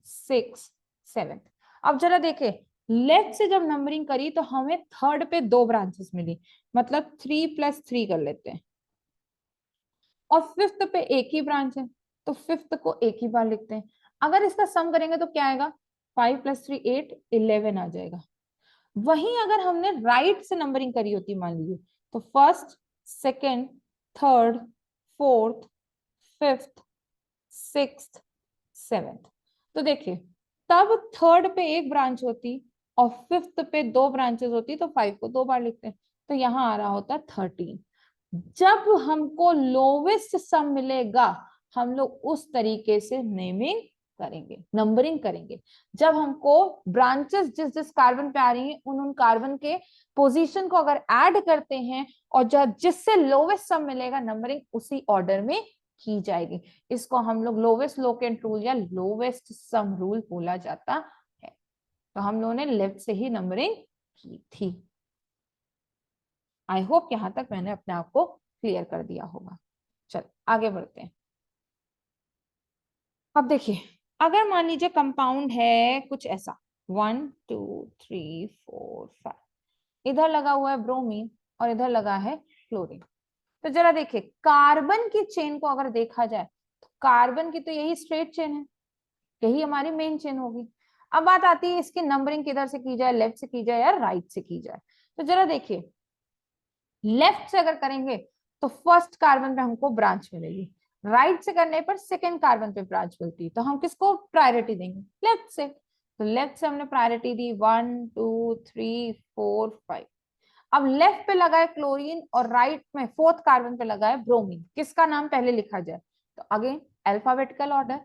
6 7। अब जरा देखे, लेफ्ट से जब नंबरिंग करी तो हमें थर्ड पे 2 ब्रांचेस मिली, मतलब 3 + 3 कर लेते हैं, और फिफ्थ पे एक ही ब्रांच है तो फिफ्थ को एक ही बार लिखते हैं। अगर इसका सम करेंगे तो क्या आएगा, 5 + 3 8 11 आ जाएगा। वहीं अगर हमने राइट से नंबरिंग करी होती मान लीजिए, तो first, second, third, fourth, fifth, sixth, seventh, तो देखिए तब थर्ड पे एक ब्रांच होती और फिफ्थ पे 2 ब्रांचेस होती, तो 5 को 2 बार लिखते हैं, तो यहाँ आ रहा होता 13। जब हमको लोवेस्ट सम मिलेगा हम लोग उस तरीके से नेमिंग करेंगे, नंबरिंग करेंगे। जब हमको ब्रांचेस जिस जिस कार्बन पे आ रही हैं उन कार्बन के पोजीशन को अगर ऐड करते हैं और जब जिससे लोवेस्ट सम मिलेगा नंबरिंग उसी ऑर्डर में की जाएगी। इसको हम लोग लोवेस्ट लोकेंट रूल या लोवेस्ट सम रूल बोला जाता है। तो हम लोगों ने लेफ्ट से ही नंबरिंग की थी। आई होप यहां तक मैंने अपने आप को क्लियर कर दिया होगा। चल आगे बढ़ते हैं। अब देखिए, अगर मान लीजिए कंपाउंड है कुछ ऐसा 1 2 3 4 5, इधर लगा हुआ है ब्रोमीन और इधर लगा है क्लोरीन। तो जरा देखिए कार्बन की चेन को अगर देखा जाए तो कार्बन की तो यही स्ट्रेट चेन है, यही हमारी मेन चेन होगी। अब बात आती है इसकी नंबरिंग किधर से की जाए, लेफ्ट से की जाए या राइट से की जाए। तो जरा देखिए लेफ्ट से अगर करेंगे तो फर्स्ट कार्बन पे हमको ब्रांच मिलेगी, राइट से करने पर सेकेंड कार्बन पे ब्रांच मिलती है, तो हम किसको प्रायोरिटी देंगे, लेफ्ट से। तो लेफ्ट से हमने प्रायोरिटी दी 1 2 3 4 5। अब लेफ्ट पे लगा है क्लोरीन और राइट में फोर्थ कार्बन पे लगा है ब्रोमीन, किसका नाम पहले लिखा जाए, तो अगेन अल्फाबेटिकल ऑर्डर।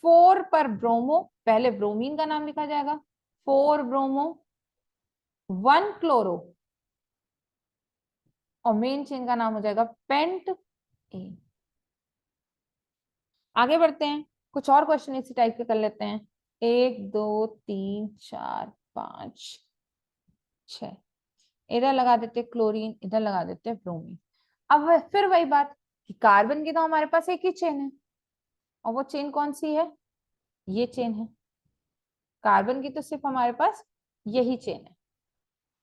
4 पर ब्रोमो, पहले ब्रोमीन का नाम लिखा जाएगा, 4 ब्रोमो, 1 क्लोरो, और मेन चेन का नाम हो जाएगा पेंट ए। आगे बढ़ते हैं, कुछ और क्वेश्चन इसी टाइप के कर लेते हैं। 1 2 3 4 5 6, इधर लगा देते क्लोरीन, इधर लगा देते ब्रोमीन। अब फिर वही बात कि कार्बन की तो हमारे पास एक ही चेन है, और वो चेन कौन सी है, ये चेन है। कार्बन की तो सिर्फ हमारे पास यही चेन है।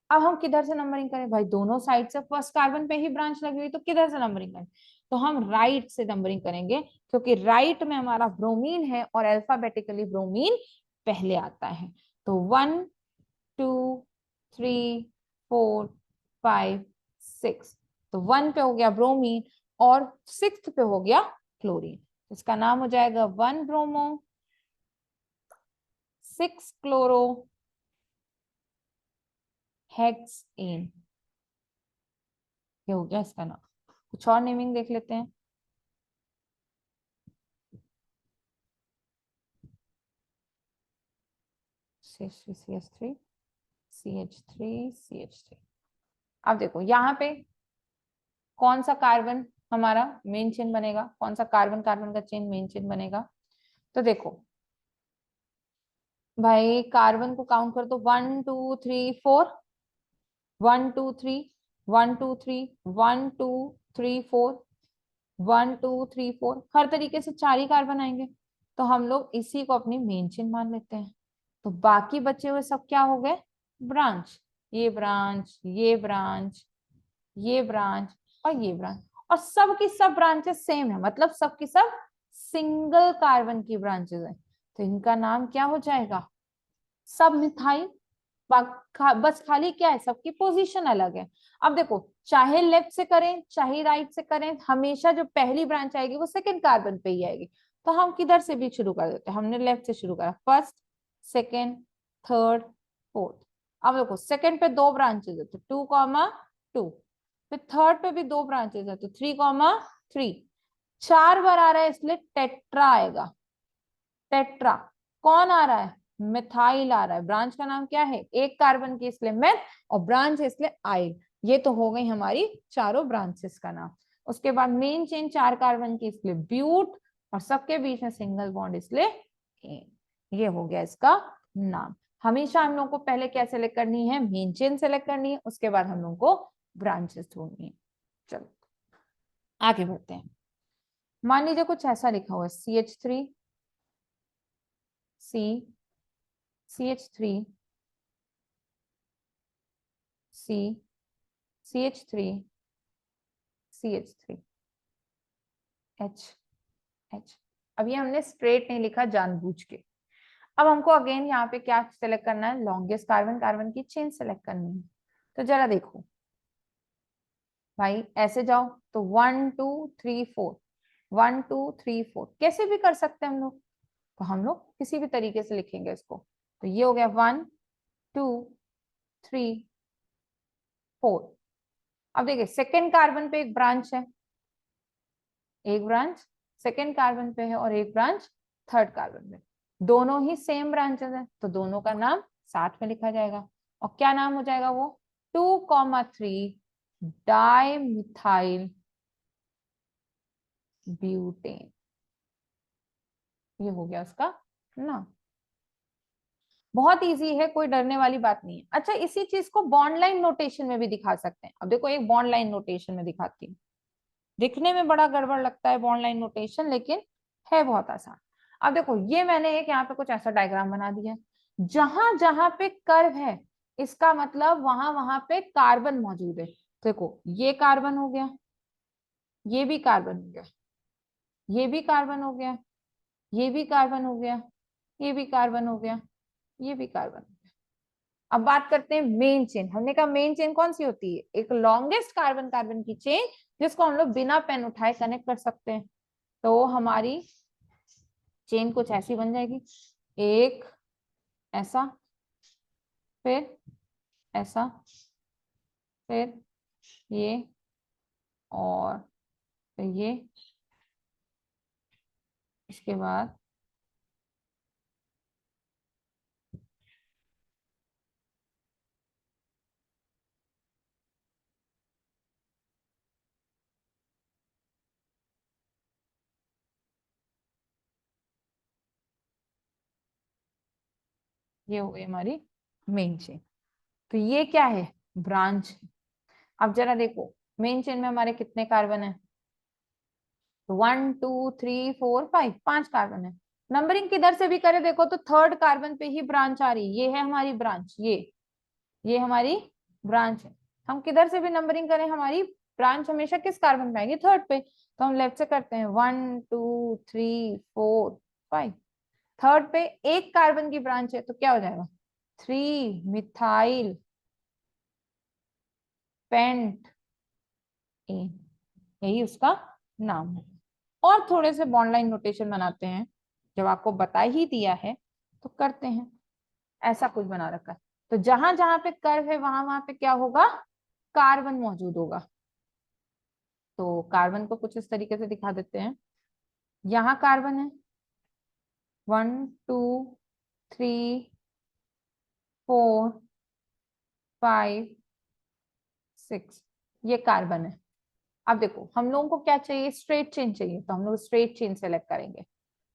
अब हम किधर से नंबरिंग करें भाई, दोनों साइड से फर्स्ट कार्बन पे ही ब्रांच लगी हुई, तो किधर से नंबरिंग करें, तो हम राइट से नंबरिंग करेंगे, क्योंकि राइट में हमारा ब्रोमीन है और अल्फाबेटिकली ब्रोमीन पहले आता है। तो 1 2 3 4 5 6, तो 1 पे हो गया ब्रोमीन और 6th पे हो गया क्लोरीन, इसका नाम हो जाएगा 1 ब्रोमो 6 क्लोरो हेक्सेन। ये हो गया इसका नाम। कुछ और नेमिंग देख लेते हैं। CH3 CH3 CH3। अब देखो यहाँ पे कौन सा कार्बन हमारा मेन चेन बनेगा, कौन सा कार्बन कार्बन का चेन मेन चेन बनेगा। तो देखो भाई कार्बन को काउंट कर दो, 1 2 3 4, 1 2 3 1 2 3 1 2 3 4 1 2 3 4, हर तरीके से 4 ही कार्बन आएंगे, तो हम लोग इसी को अपनी मेन चेन मान लेते हैं। तो बाकी बचे हुए सब क्या हो गए, ब्रांच, ये ब्रांच, ये ब्रांच, ये ब्रांच और ये ब्रांच, और सब की सब ब्रांचेस सेम है, मतलब सब की सब सिंगल कार्बन की ब्रांचेस है, तो इनका नाम क्या हो जाएगा, सब मिथाइल। बस खाली क्या है, सबकी पोजीशन अलग है। अब देखो चाहे लेफ्ट से करें चाहे राइट से करें, हमेशा जो पहली ब्रांच आएगी वो सेकंड कार्बन पे ही आएगी, तो हम किधर से भी शुरू कर देते हैं, हमने लेफ्ट से शुरू करा, फर्स्ट सेकेंड थर्ड फोर्थ। अब देखो सेकेंड पे 2 ब्रांचेस है तो 2, 2, फिर थर्ड पे भी 2 ब्रांचेस है तो 3, 3, 4 बार आ रहा है इसलिए टेट्रा आएगा। टेट्रा कौन आ रहा है, मिथाइल आ रहा है, ब्रांच का नाम क्या है, एक कार्बन की इसलिए मेथ और ब्रांच है इसलिए आइल। ये तो हो गई हमारी चारों ब्रांचेस का नाम। उसके बाद मेन चेन 4 कार्बन की इसलिए ब्यूट, और सबके बीच में सिंगल बॉन्ड इसलिए एन। ये हो गया इसका नाम। हमेशा हम लोग को पहले क्या सेलेक्ट करनी है, मेन चेन सेलेक्ट करनी है, उसके बाद हम लोग को ब्रांचेस ढूंढनी है। चलो आगे बढ़ते हैं। मान लीजिए कुछ ऐसा लिखा हुआ है CH3 C, CH3, C, CH3, CH3, H, H। अब ये हमने स्ट्रेट नहीं लिखा जानबूझ के। अब हमको अगेन यहाँ पे क्या सेलेक्ट करना है, लॉन्गेस्ट कार्बन, कार्बन की चेन सेलेक्ट करनी है। तो जरा देखो भाई, ऐसे जाओ तो 1 2 3 4, 1 2 3 4 कैसे भी कर सकते हैं हम लोग। तो हम लोग किसी भी तरीके से लिखेंगे इसको। तो ये हो गया 1 2 3 4। अब देखिए सेकेंड कार्बन पे एक ब्रांच है, एक ब्रांच सेकेंड कार्बन पे है और एक ब्रांच थर्ड कार्बन पे। दोनों ही सेम ब्रांचेस है तो दोनों का नाम साथ में लिखा जाएगा। और क्या नाम हो जाएगा वो, 2,3 डाइमिथाइल ब्यूटेन। ये हो गया उसका नाम। बहुत इजी है, कोई डरने वाली बात नहीं है। अच्छा, इसी चीज को बॉन्ड लाइन नोटेशन में भी दिखा सकते हैं। अब देखो एक बॉन्ड लाइन नोटेशन में दिखाती हूँ। दिखने में बड़ा गड़बड़ लगता है बॉन्ड लाइन नोटेशन, लेकिन है बहुत आसान। अब देखो ये मैंने एक यहाँ पे कुछ ऐसा डायग्राम बना दिया है। जहां जहां पे कर्व है इसका मतलब वहां वहां पे कार्बन मौजूद है। देखो ये कार्बन हो गया, ये भी कार्बन हो गया, ये भी कार्बन हो गया, ये भी कार्बन हो गया, ये भी कार्बन हो गया, ये भी कार्बन हो गया। अब बात करते हैं मेन चेन। हमने कहा मेन चेन कौन सी होती है, एक लॉन्गेस्ट कार्बन कार्बन की चेन जिसको हम लोग बिना पेन उठाए कनेक्ट कर सकते हैं। तो हमारी चेन कुछ ऐसी बन जाएगी, एक ऐसा, फिर ऐसा, फिर ये, और फिर ये, इसके बाद ये हो गई हमारी मेन चेन। तो ये क्या है, ब्रांच। अब जरा देखो मेन चेन में हमारे कितने कार्बन है, 1 2 3 4 5, 5 कार्बन है। नंबरिंग किधर से भी करे देखो तो थर्ड कार्बन पे ही ब्रांच आ रही, ये है हमारी ब्रांच, ये हमारी ब्रांच है। हम किधर से भी नंबरिंग करें हमारी ब्रांच हमेशा किस कार्बन पे आएगी, थर्ड पे। तो हम लेफ्ट से करते हैं 1 2 3 4 5। थर्ड पे एक कार्बन की ब्रांच है तो क्या हो जाएगा, 3 मिथाइल पेंट एन, यही उसका नाम है। और थोड़े से बॉन्ड लाइन नोटेशन बनाते हैं, जब आपको बता ही दिया है तो करते हैं। ऐसा कुछ बना रखा है तो जहां जहां पे कर्व है वहां वहां पे क्या होगा, कार्बन मौजूद होगा। तो कार्बन को कुछ इस तरीके से दिखा देते हैं। यहाँ कार्बन है 1 2 3 4 5 6, ये कार्बन है। अब देखो हम लोगों को क्या चाहिए, स्ट्रेट चेन चाहिए, तो हम लोग स्ट्रेट चेन सेलेक्ट करेंगे।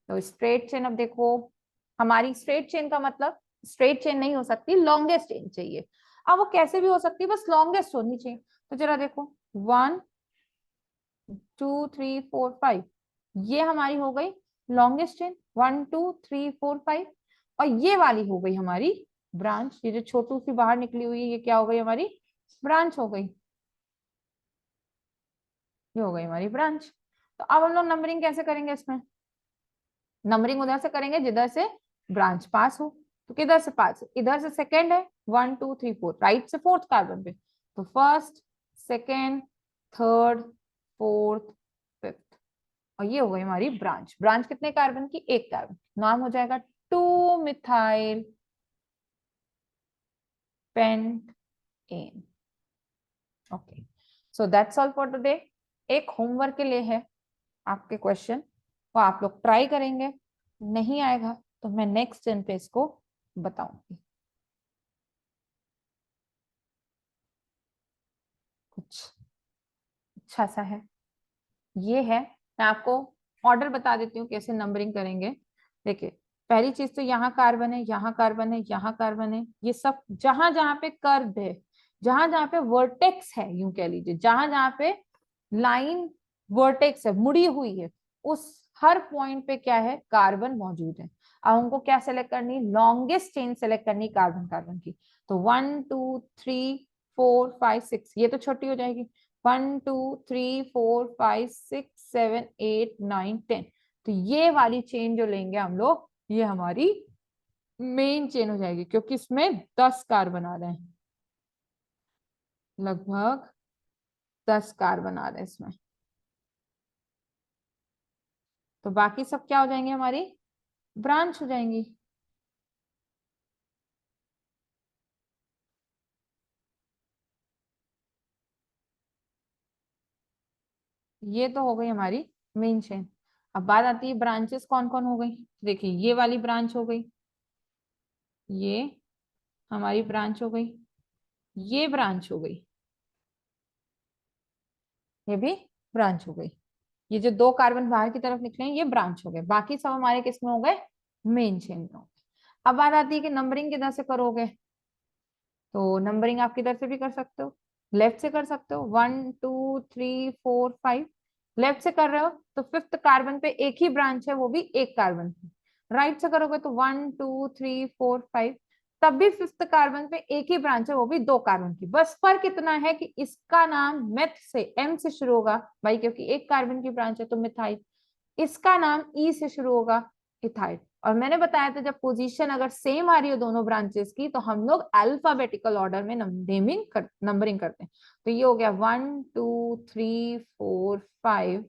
तो स्ट्रेट चेन, अब देखो हमारी स्ट्रेट चेन का मतलब स्ट्रेट चेन नहीं हो सकती, लॉन्गेस्ट चेन चाहिए। अब वो कैसे भी हो सकती है, बस लॉन्गेस्ट होनी चाहिए। तो जरा देखो 1 2 3 4 5, ये हमारी हो गई लॉन्गेस्ट चेन, 1 2 3 4 5। और ये वाली हो गई हमारी ब्रांच, ये जो छोटू सी बाहर निकली हुई है ये क्या हो गई हमारी ब्रांच हो गई, ये हो गई हमारी ब्रांच। तो अब हम लोग नंबरिंग कैसे करेंगे इसमें, नंबरिंग उधर से करेंगे जिधर से ब्रांच पास हो। तो किधर से पास, इधर से सेकेंड है 1 2 3 4, राइट से फोर्थ कार्बन पे। तो first, second, third, fourth, fifth. और ये हो गई हमारी ब्रांच। ब्रांच कितने कार्बन की, एक कार्बन। नाम हो जाएगा 2 methyl pentane. Okay, so that's all for today. एक होमवर्क के लिए है आपके क्वेश्चन, वो आप लोग ट्राई करेंगे, नहीं आएगा तो मैं नेक्स्ट दिन पे इसको बताऊंगी। कुछ अच्छा सा है, ये है। मैं आपको ऑर्डर बता देती हूँ कैसे नंबरिंग करेंगे। देखिए पहली चीज तो यहाँ कार्बन है, यहाँ कार्बन है, यहाँ कार्बन है, ये सब जहां जहां पे कर्व है, जहां जहां पे वर्टेक्स है, यूं कह लीजिए जहां जहां पे लाइन वर्टेक्स है, मुड़ी हुई है, उस हर पॉइंट पे क्या है, कार्बन मौजूद है। अब हमको क्या सेलेक्ट करनी, लॉन्गेस्ट चेन सेलेक्ट करनी कार्बन कार्बन की। तो 1 2 3 4 5 6, ये तो छोटी हो जाएगी। 1 2 3 4 5 6 7 8 9 10, तो ये वाली चेन जो लेंगे हम लोग, ये हमारी मेन चेन हो जाएगी, क्योंकि इसमें 10 कार्बन आ रहे हैं, लगभग 10 कार्बन आ रहे हैं इसमें। तो बाकी सब क्या हो जाएंगे, हमारी ब्रांच हो जाएंगी। ये तो हो गई हमारी मेन चेन। अब बात आती है ब्रांचेस कौन कौन हो गई। देखिए ये वाली ब्रांच हो गई, ये हमारी ब्रांच हो गई, ये ब्रांच हो गई, ये भी ब्रांच हो गई। ये जो 2 कार्बन बाहर की तरफ निकले हैं ये ब्रांच हो गए, बाकी सब हमारे किस में हो गए, मेन चेन में हो गए। अब बात आती है कि नंबरिंग किधर से करोगे, तो नंबरिंग आप किधर से भी कर सकते हो, लेफ्ट से कर सकते हो। 1 2 3 4 5 लेफ्ट से कर रहे हो तो 5th कार्बन पे एक ही ब्रांच है, वो भी एक कार्बन पे। राइट से करोगे तो 1 2 3 4 5, तब भी 5th कार्बन पे एक ही ब्रांच है, वो भी 2 कार्बन की। बस फर्क इतना है कि इसका नाम मेथ से, एम से शुरू होगा भाई, क्योंकि एक कार्बन की ब्रांच है तो मिथाइल। इसका नाम ई से शुरू होगा, इथाइल। और मैंने बताया था जब पोजीशन अगर सेम आ रही हो दोनों ब्रांचेस की, तो हम लोग अल्फाबेटिकल ऑर्डर में नंबरिंग करते हैं। तो ये हो गया 1 2 3 4 5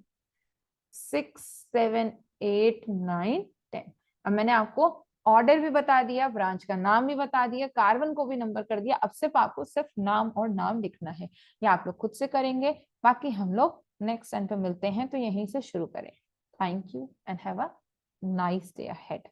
6 7 8 9 10। अब मैंने आपको ऑर्डर भी बता दिया, ब्रांच का नाम भी बता दिया, कार्बन को भी नंबर कर दिया। अब सिर्फ आपको सिर्फ नाम और नाम लिखना है, या आप लोग खुद से करेंगे। बाकी हम लोग नेक्स्ट टाइम पे मिलते हैं, तो यहीं से शुरू करें। Thank you and have a nice day ahead.